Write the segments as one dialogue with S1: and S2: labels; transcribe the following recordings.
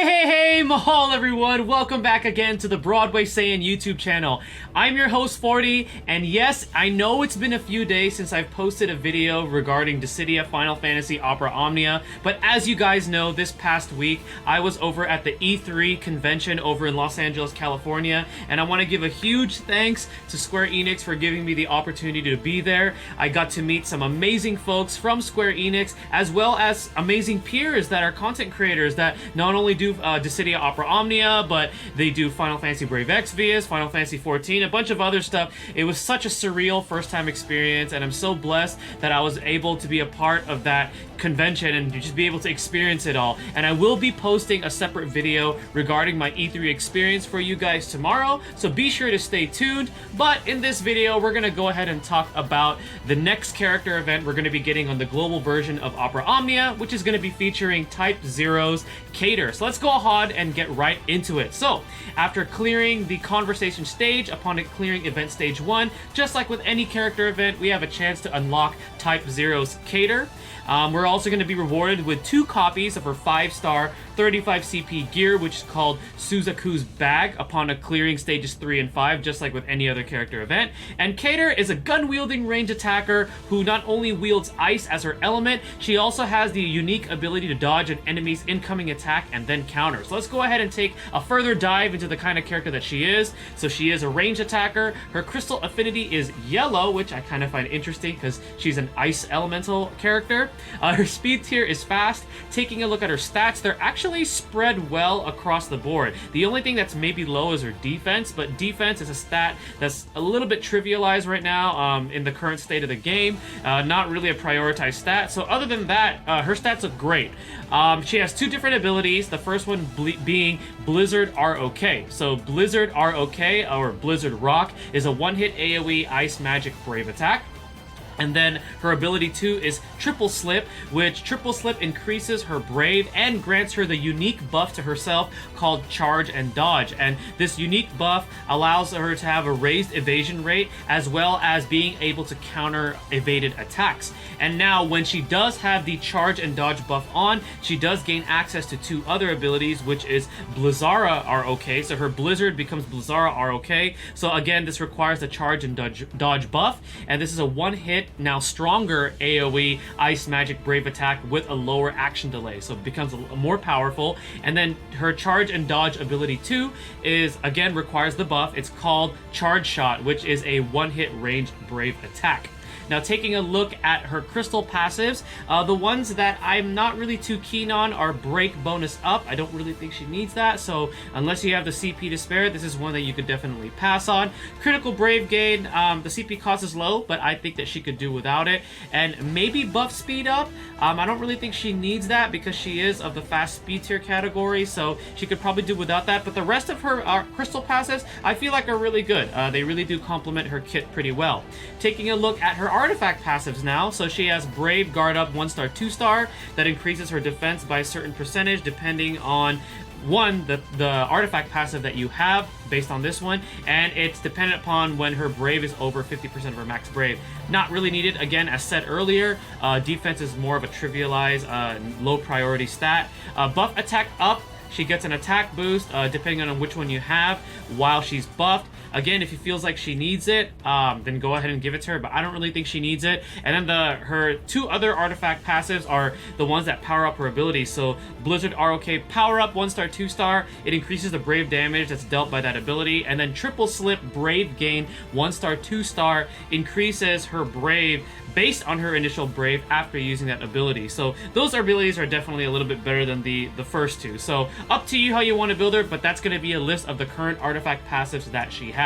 S1: Hey, mahal everyone! Welcome back again to the Broadway Saiyan YouTube channel. I'm your host 40, and yes, I know it's been a few days since I've posted a video regarding Dissidia Final Fantasy Opera Omnia, but as you guys know, this past week I was over at the E3 convention over in Los Angeles, California, and I want to give a huge thanks to Square Enix for giving me the opportunity to be there. I got to meet some amazing folks from Square Enix, as well as amazing peers that are content creators that not only do Dissidia Opera Omnia, but they do Final Fantasy Brave Exvius, Final Fantasy 14, a bunch of other stuff. It was such a surreal first-time experience, and I'm so blessed that I was able to be a part of that convention and just be able to experience it all. And I will be posting a separate video regarding my E3 experience for you guys tomorrow, so be sure to stay tuned. But in this video, we're going to go ahead and talk about the next character event we're going to be getting on the global version of Opera Omnia, which is going to be featuring Type 0's CATER. So let's go ahead and get right into it. So, after clearing the conversation stage, upon clearing event stage 1, just like with any character event, we have a chance to unlock Type 0's CATER. We're also going to be rewarded with 2 copies of her 5-star 35 CP gear, which is called Suzaku's Bag, upon clearing stages 3 and 5, just like with any other character event. And CATER is a gun-wielding range attacker who not only wields ice as her element, she also has the unique ability to dodge an enemy's incoming attack and then counter. So let's go ahead and take a further dive into the kind of character that she is. So she is a range attacker. Her crystal affinity is yellow, which I kind of find interesting because she's an ice elemental character. Her speed tier is fast. Taking a look at her stats, they're actually spread well across the board. The only thing that's maybe low is her defense, but defense is a stat that's a little bit trivialized right now in the current state of the game. Not really a prioritized stat. So other than that, her stats look great. She has 2 different abilities. The first one being Blizzard ROK. So Blizzard ROK, or Blizzard Rock, is a one-hit AoE Ice Magic Brave attack. And then her ability 2 is Triple Slip, which Triple Slip increases her Brave and grants her the unique buff to herself called Charge and Dodge. And this unique buff allows her to have a raised evasion rate as well as being able to counter evaded attacks. And now when she does have the Charge and Dodge buff on, she does gain access to 2 other abilities, which is Blizzara ROK. So her Blizzard becomes Blizzara ROK. So again, this requires the Charge and Dodge buff, and this is a one-hit, now stronger AoE Ice Magic Brave attack with a lower action delay, so it becomes more powerful. And then her Charge and Dodge ability 2 is, again, requires the buff. It's called Charge Shot, which is a one-hit ranged Brave attack. Now, taking a look at her crystal passives, the ones that I'm not really too keen on are Break Bonus Up. I don't really think she needs that, so unless you have the CP to spare, this is one that you could definitely pass on. Critical Brave Gain, the CP cost is low, but I think that she could do without it. And maybe Buff Speed Up. I don't really think she needs that because she is of the fast speed tier category, so she could probably do without that. But the rest of her crystal passives, I feel like are really good. They really do complement her kit pretty well. Taking a look at her artifact passives now, so she has Brave Guard Up 1-star 2-star that increases her defense by a certain percentage depending on the artifact passive that you have based on this one, and it's dependent upon when her Brave is over 50% of her max Brave. Not really needed, again, as said earlier. Defense is more of a trivialized, low priority stat. Buff Attack Up, she gets an attack boost depending on which one you have while she's buffed. Again, if she feels like she needs it, then go ahead and give it to her, but I don't really think she needs it. And then her 2 other artifact passives are the ones that power up her abilities. So Blizzard ROK Power Up 1-star 2-star, it increases the Brave damage that's dealt by that ability. And then Triple Slip Brave Gain 1-star 2-star increases her Brave based on her initial Brave after using that ability. So those abilities are definitely a little bit better than the first 2. So up to you how you want to build her, but that's going to be a list of the current artifact passives that she has.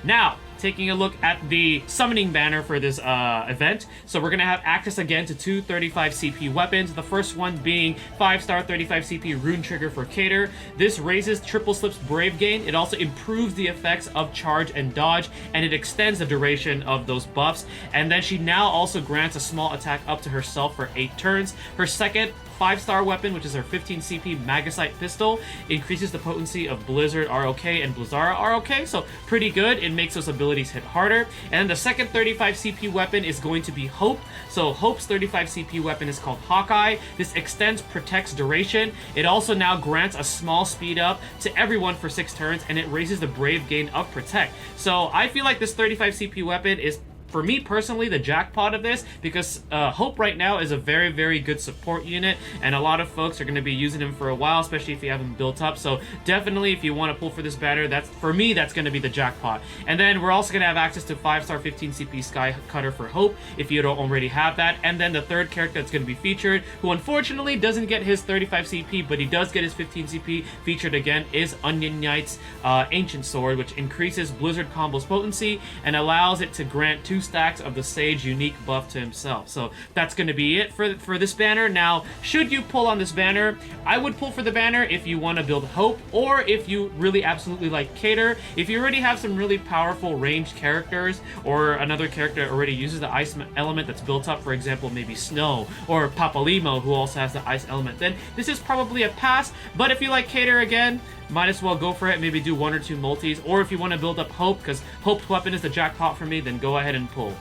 S1: Now, taking a look at the summoning banner for this event. So we're going to have access again to 2 35 CP weapons. The first one being 5-star 35 CP Rune Trigger for CATER. This raises Triple Slip's Brave Gain. It also improves the effects of Charge and Dodge, and it extends the duration of those buffs. And then she now also grants a small attack up to herself for 8 turns. Her second 5-star weapon, which is her 15 CP Magicite Pistol, increases the potency of Blizzard ROK and Blizzara ROK, so pretty good. It makes those abilities abilities hit harder. And the second 35 CP weapon is going to be Hope. So Hope's 35 CP weapon is called Hawkeye. This extends Protect's duration. It also now grants a small speed up to everyone for 6 turns, and it raises the Brave gain of Protect. So I feel like this 35 CP weapon is, for me personally, the jackpot of this, because Hope right now is a very, very good support unit, and a lot of folks are going to be using him for a while, especially if you have him built up. So definitely, if you want to pull for this banner, that's, for me, that's going to be the jackpot. And then we're also going to have access to 5-star 15 CP Sky Cutter for Hope, if you don't already have that. And then the third character that's going to be featured, who unfortunately doesn't get his 35 CP, but he does get his 15 CP featured again, is Onion Knight's Ancient Sword, which increases Blizzard Combo's potency and allows it to grant 2 stacks of the Sage unique buff to himself. So that's going to be it for this banner. Now, should you pull on this banner, I would pull for the banner if you want to build Hope, or if you really absolutely like CATER. If you already have some really powerful ranged characters, or another character that already uses the ice element that's built up, for example, maybe Snow, or Papalimo, who also has the ice element, then this is probably a pass. But if you like CATER again, might as well go for it. Maybe do 1 or 2 multis, or if you want to build up Hope, because Hope's weapon is the jackpot for me, then go ahead and pull.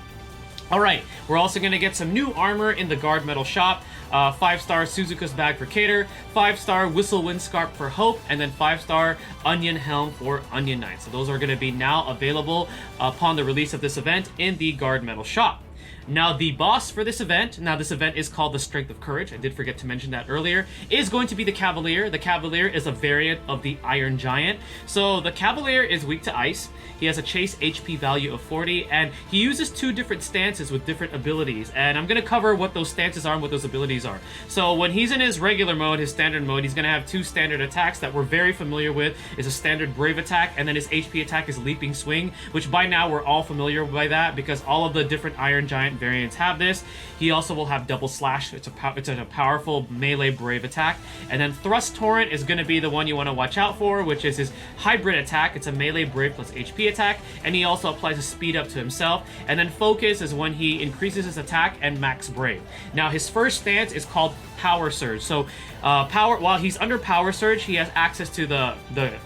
S1: Alright, we're also going to get some new armor in the Guard Metal shop. 5-star Suzuka's Bag for CATER, 5-star Whistle Wind Scarp for Hope, and then 5-star Onion Helm for Onion Knight. So those are going to be now available upon the release of this event in the Guard Metal shop. Now, the boss for this event, now this event is called the Strength of Courage, I did forget to mention that earlier, is going to be the Cavalier. The Cavalier is a variant of the Iron Giant. So the Cavalier is weak to ice. He has a chase HP value of 40, and he uses 2 different stances with different abilities. And I'm going to cover what those stances are and what those abilities are. So when he's in his regular mode, his standard mode, he's going to have 2 standard attacks that we're very familiar with. Is a standard Brave attack, and then his HP attack is Leaping Swing, which by now we're all familiar by that because all of the different Iron Giant variants have this. He also will have Double Slash. It's a powerful melee Brave attack. And then Thrust Torrent is going to be the one you want to watch out for, which is his hybrid attack. It's a melee Brave plus HP attack, and he also applies a speed up to himself. And then Focus is when he increases his attack and max Brave. Now, his first stance is called Power Surge. So while he's under Power Surge, he has access to the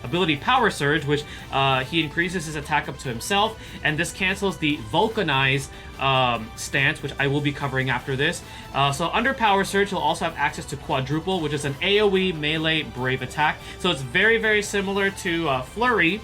S1: ability Power Surge, which he increases his attack up to himself, and this cancels the Vulcanize stance, which I will be covering after this. So under Power Surge, he'll also have access to Quadruple, which is an AoE melee Brave attack. So it's very, very similar to Flurry,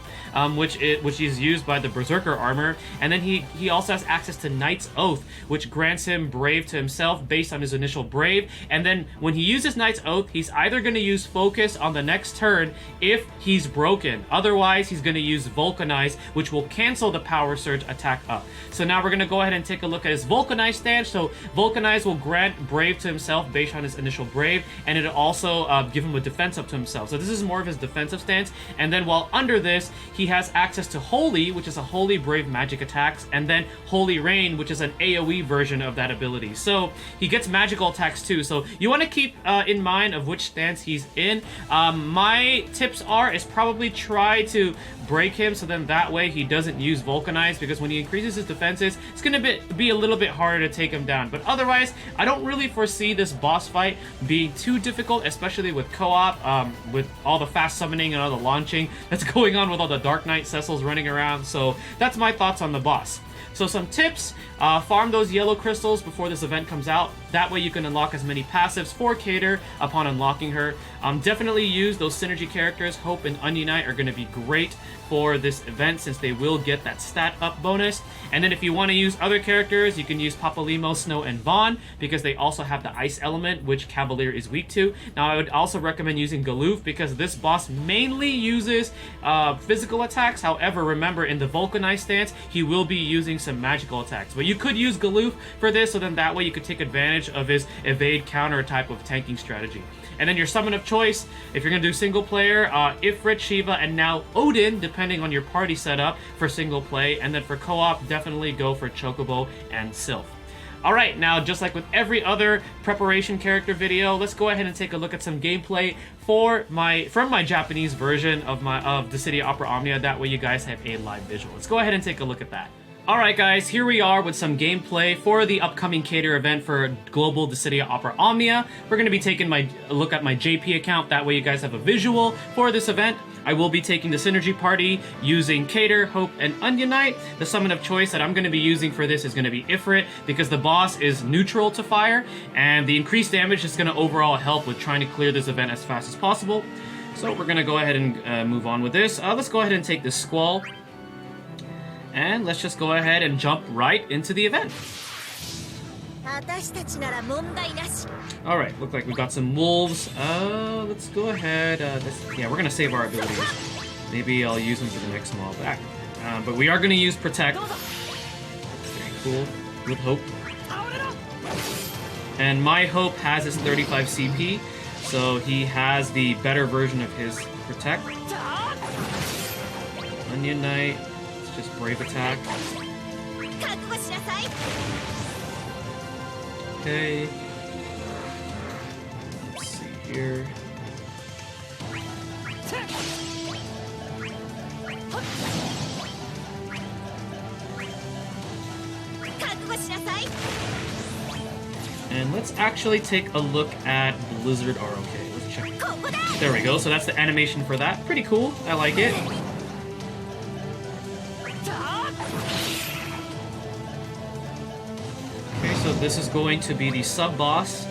S1: which is used by the Berserker armor. And then he also has access to Knight's Oath, which grants him Brave to himself based on his initial Brave. And then when he uses Knight's Oath, he's either going to use Focus on the next turn if he's broken. Otherwise, he's going to use Vulcanize, which will cancel the Power Surge attack up. So now we're going to go ahead and take a look at his Vulcanize stance. So Vulcanize will grant Brave to himself based on his initial Brave, and it'll also give him a defense up to himself. So this is more of his defensive stance. And then while under this, he has access to Holy, which is a Holy Brave magic attacks, and then Holy Rain, which is an AoE version of that ability. So he gets magical attacks too. So you want to keep in mind of which stance he's in. My tips is probably try to break him, so then that way he doesn't use Vulcanize, because when he increases his defenses, it's going to be a little bit harder to take him down. But otherwise, I don't really foresee this boss fight being too difficult, especially with co-op, with all the fast summoning and all the launching that's going on with all the Dark Knight Cecils running around. So that's my thoughts on the boss. So some tips, farm those yellow crystals before this event comes out. That way you can unlock as many passives for CATER upon unlocking her. Definitely use those synergy characters. Hope and Onion Knight are going to be great for this event since they will get that stat up bonus. And then if you want to use other characters, you can use Papalimo, Snow, and Vaughn because they also have the ice element, which Cavalier is weak to. Now I would also recommend using Galoof because this boss mainly uses physical attacks. However, remember in the Vulcanized stance, he will be using some magical attacks. But you could use Galoof for this, so then that way you could take advantage of his evade counter type of tanking strategy. And then your summon of choice, if you're going to do single player, Ifrit, Shiva, and now Odin, depending on your party setup for single play. And then for co-op, definitely go for Chocobo and Sylph. Alright, now just like with every other preparation character video, let's go ahead and take a look at some gameplay from my Japanese version of Dissidia Opera Omnia. That way you guys have a live visual. Let's go ahead and take a look at that. Alright guys, here we are with some gameplay for the upcoming CATER event for Global Dissidia Opera Omnia. We're going to be taking a look at my JP account, that way you guys have a visual for this event. I will be taking the Synergy Party using CATER, Hope, and Onion Knight. The summon of choice that I'm going to be using for this is going to be Ifrit, because the boss is neutral to fire, and the increased damage is going to overall help with trying to clear this event as fast as possible. So we're going to go ahead and move on with this. Let's go ahead and take this Squall. And let's just go ahead and jump right into the event. Alright, look like we got some wolves. Let's go ahead. Yeah, we're gonna save our abilities. Maybe I'll use them for the next mob. But we are gonna use Protect. Very cool. With Hope. And my Hope has his 35 CP, so he has the better version of his Protect. Onion Knight. Just Brave Attack. Okay. Let's see here. And let's actually take a look at Blizzard ROK. Let's check. There we go. So that's the animation for that. Pretty cool. I like it. So this is going to be the sub-boss.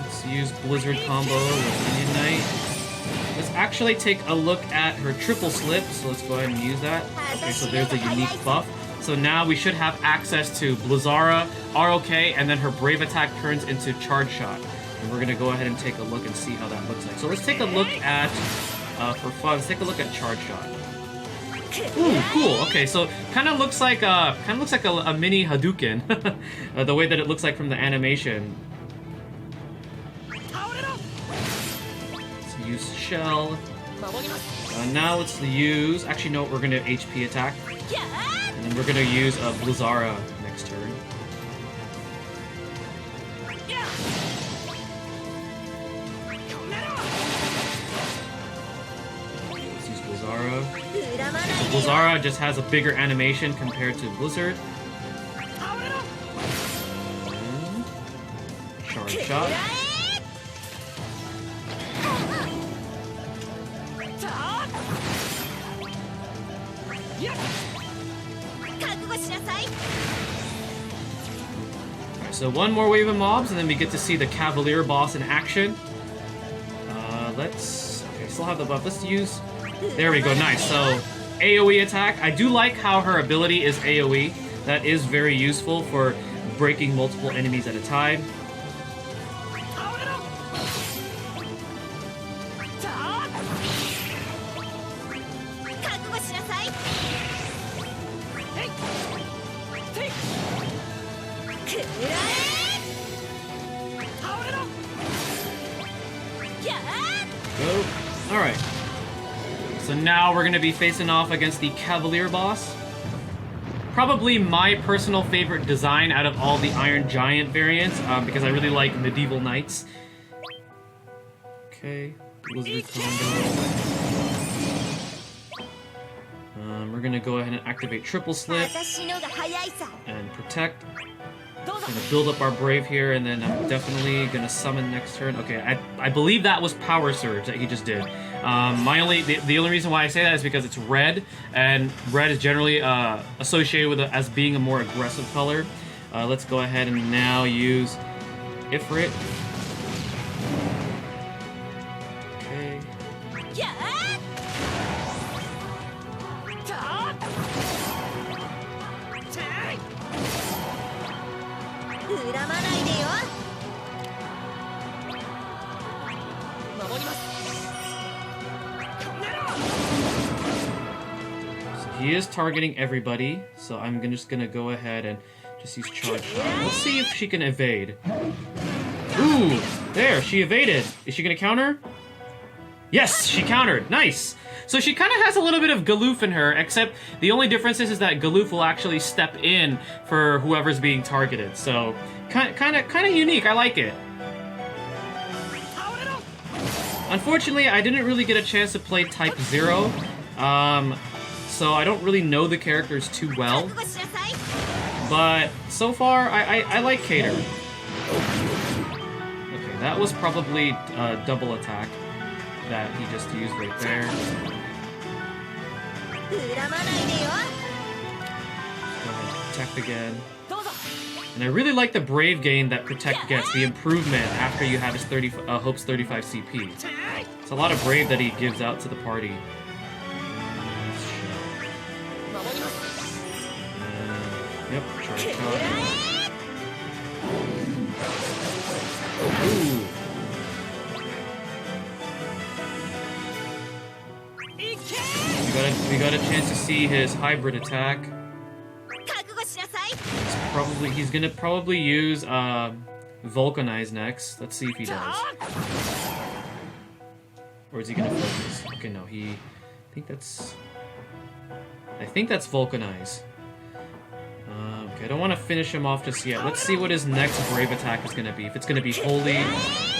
S1: Let's use Blizzard combo with Onion Knight. Let's actually take a look at her triple slip, so let's go ahead and use that. Okay, so there's the unique buff. So now we should have access to Blizzara, ROK, and then her Brave Attack turns into Charge Shot. And we're going to go ahead and take a look and see how that looks like. So let's take a look at, for fun, let's take a look at Charge Shot. Ooh, cool. Okay, so kind of looks like a mini Hadouken, the way that it looks like from the animation. Let's use Shell. Now let's use. Actually, no, we're gonna HP attack, and then we're gonna use Blizzara next turn. Let's use Blizzara. Blizzara just has a bigger animation compared to Blizzard. And Charge Shot. Alright, so one more wave of mobs, and then we get to see the Cavalier Boss in action. Okay, still have the buff. Let's use. There we go. Nice. So. AoE attack. I do like how her ability is AoE. That is very useful for breaking multiple enemies at a time. Go. All right. So now we're going to be facing off against the Cavalier Boss. Probably my personal favorite design out of all the Iron Giant variants, because I really like medieval knights. Okay, Blizzard combo. We're going to go ahead and activate Triple Slip and Protect. Gonna build up our Brave here, and then I'm definitely gonna summon next turn. Okay, I believe that was Power Surge that he just did. The only reason why I say that is because it's red, and red is generally associated with as being a more aggressive color. Let's go ahead and now use Ifrit. Okay. So he is targeting everybody, so I'm just gonna go ahead and just use Charge Shot. Let's see if she can evade. Ooh, there, she evaded. Is she gonna counter? Yes, she countered. Nice. So she kind of has a little bit of Galoof in her, except the only difference is that Galoof will actually step in for whoever's being targeted. So kind of unique. I like it. Unfortunately, I didn't really get a chance to play Type 0. so I don't really know the characters too well. But so far, I like CATER. Okay, that was probably a double attack that he just used right there. Go ahead, protect again. And I really like the Brave gain that Protect gets, the improvement after you have his Hope's 35 CP. It's a lot of Brave that he gives out to the party. Yep, charge shot. Ooh. We got a chance to see his hybrid attack. He's gonna probably use Vulcanize next. Let's see if he does. Or is he gonna focus? Okay, no, I think that's Vulcanize. Okay, I don't want to finish him off just yet. Let's see what his next Brave attack is gonna be. If it's gonna be Holy,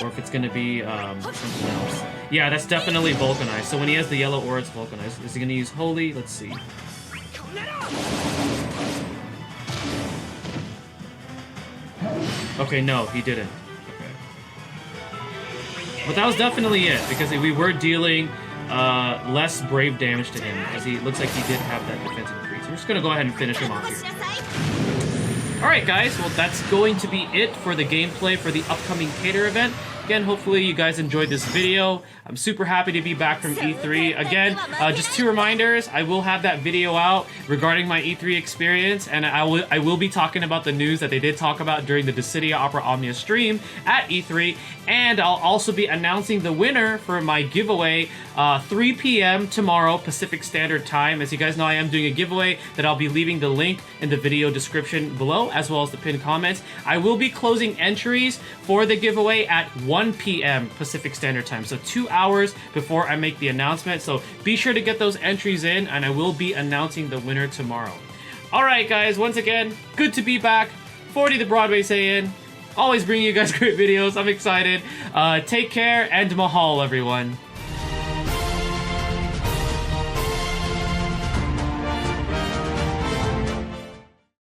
S1: or if it's gonna be something else. Yeah, that's definitely Vulcanize. So when he has the yellow aura, it's Vulcanize. Is he gonna use Holy? Let's see. Okay, no, he didn't. Okay. But that was definitely it, because we were dealing less Brave damage to him, because he looks like he did have that defensive increase. So we're just gonna go ahead and finish him off here. Alright guys, well that's going to be it for the gameplay for the upcoming CATER event. Again, hopefully you guys enjoyed this video. I'm super happy to be back from E3. Again, just 2 reminders. I will have that video out regarding my E3 experience, and I will be talking about the news that they did talk about during the Dissidia Opera Omnia stream at E3, and I'll also be announcing the winner for my giveaway 3 p.m. tomorrow Pacific Standard Time. As you guys know, I am doing a giveaway that I'll be leaving the link in the video description below, as well as the pinned comments. I will be closing entries for the giveaway at 1 p.m. Pacific Standard Time, so 2 hours before I make the announcement. So be sure to get those entries in, and I will be announcing the winner tomorrow. Alright guys, once again, good to be back. 40 the Broadway Saiyan. Always bringing you guys great videos. I'm excited. Take care, and mahal everyone.